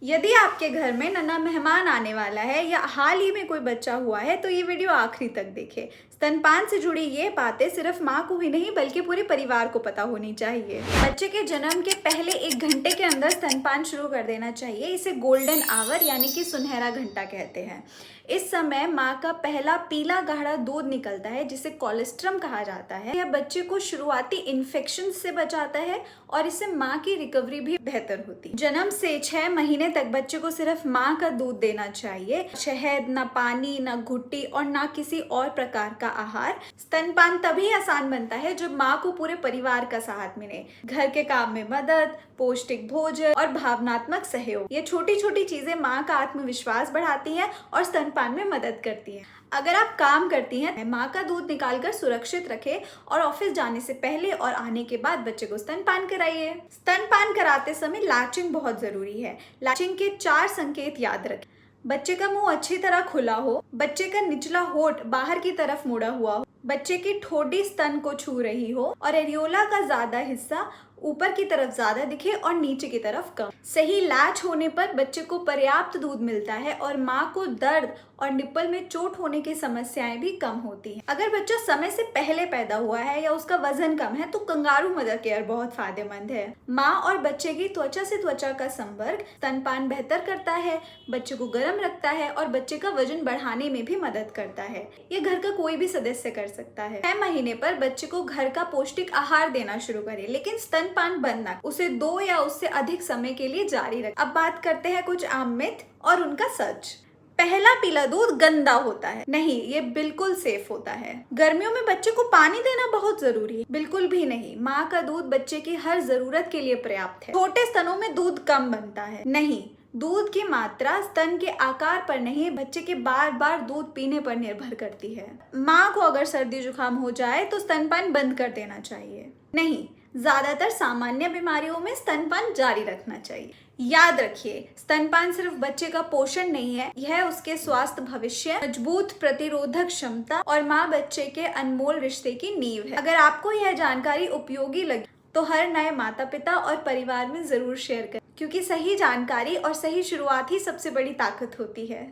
यदि आपके घर में नन्हा मेहमान आने वाला है या हाल ही में कोई बच्चा हुआ है तो ये वीडियो आखिरी तक देखें। स्तनपान से जुड़ी ये बातें सिर्फ माँ को ही नहीं बल्कि पूरे परिवार को पता होनी चाहिए। बच्चे के जन्म के पहले 1 घंटे के अंदर स्तनपान शुरू कर देना चाहिए। इसे गोल्डन आवर यानी कि सुनहरा घंटा कहते हैं। इस समय माँ का पहला पीला गाढ़ा दूध निकलता है जिसे कोलेस्ट्रम कहा जाता है। यह बच्चे को शुरुआती इन्फेक्शन से बचाता है और इससे माँ की रिकवरी भी बेहतर होती है। जन्म से 6 महीने तक बच्चे को सिर्फ माँ का दूध देना चाहिए। शहद, ना पानी, ना घुट्टी और ना किसी और प्रकार का आहार। स्तनपान तभी आसान बनता है जब माँ को पूरे परिवार का साथ मिले। घर के काम में मदद, पौष्टिक भोजन और भावनात्मक सहयोग, ये छोटी छोटी चीजें माँ का आत्मविश्वास बढ़ाती हैं और स्तनपान में मदद करती हैं। अगर आप काम करती हैं, माँ का दूध निकालकर सुरक्षित रखें और ऑफिस जाने से पहले और आने के बाद बच्चे को स्तनपान कराइए। स्तनपान कराते समय लैचिंग बहुत जरूरी है। लैचिंग के 4 संकेत याद रखें। बच्चे का मुंह अच्छी तरह खुला हो, बच्चे का निचला होंठ बाहर की तरफ मुड़ा हुआ हो, बच्चे की ठोडी स्तन को छू रही हो और एरियोला का ज्यादा हिस्सा ऊपर की तरफ ज्यादा दिखे और नीचे की तरफ कम। सही लैच होने पर बच्चे को पर्याप्त दूध मिलता है और माँ को दर्द और निप्पल में चोट होने की समस्याएं भी कम होती हैं। अगर बच्चा समय से पहले पैदा हुआ है या उसका वजन कम है तो कंगारू मदर केयर बहुत फायदेमंद है। माँ और बच्चे की त्वचा से त्वचा का संपर्क स्तनपान बेहतर करता है, बच्चे को गर्म रखता है और बच्चे का वजन बढ़ाने में भी मदद करता है। ये घर का कोई भी सदस्य कर सकता है। 6 महीने पर बच्चे को घर का पौष्टिक आहार देना शुरू करें, लेकिन स्तनपान बंद ना, उसे 2 या उससे अधिक समय के लिए जारी रखें। अब बात करते हैं कुछ आम मिथ और उनका सच। पहला पीला दूध गंदा होता है। नहीं, ये बिल्कुल सेफ होता है। गर्मियों में बच्चे को पानी देना बहुत जरूरी है। बिल्कुल भी नहीं, माँ का दूध बच्चे की हर जरूरत के लिए पर्याप्त है। छोटे स्तनों में दूध कम बनता है। नहीं, दूध की मात्रा स्तन के आकार पर नहीं, बच्चे के बार बार दूध पीने पर निर्भर करती है। माँ को अगर सर्दी जुकाम हो जाए तो स्तनपान बंद कर देना चाहिए। नहीं, ज्यादातर सामान्य बीमारियों में स्तनपान जारी रखना चाहिए। याद रखिए, स्तनपान सिर्फ बच्चे का पोषण नहीं है, यह उसके स्वास्थ्य भविष्य, मजबूत प्रतिरोधक क्षमता और माँ बच्चे के अनमोल रिश्ते की नींव है। अगर आपको यह जानकारी उपयोगी लगी तो हर नए माता पिता और परिवार में जरूर शेयर करें, क्योंकि सही जानकारी और सही शुरुआत ही सबसे बड़ी ताकत होती है।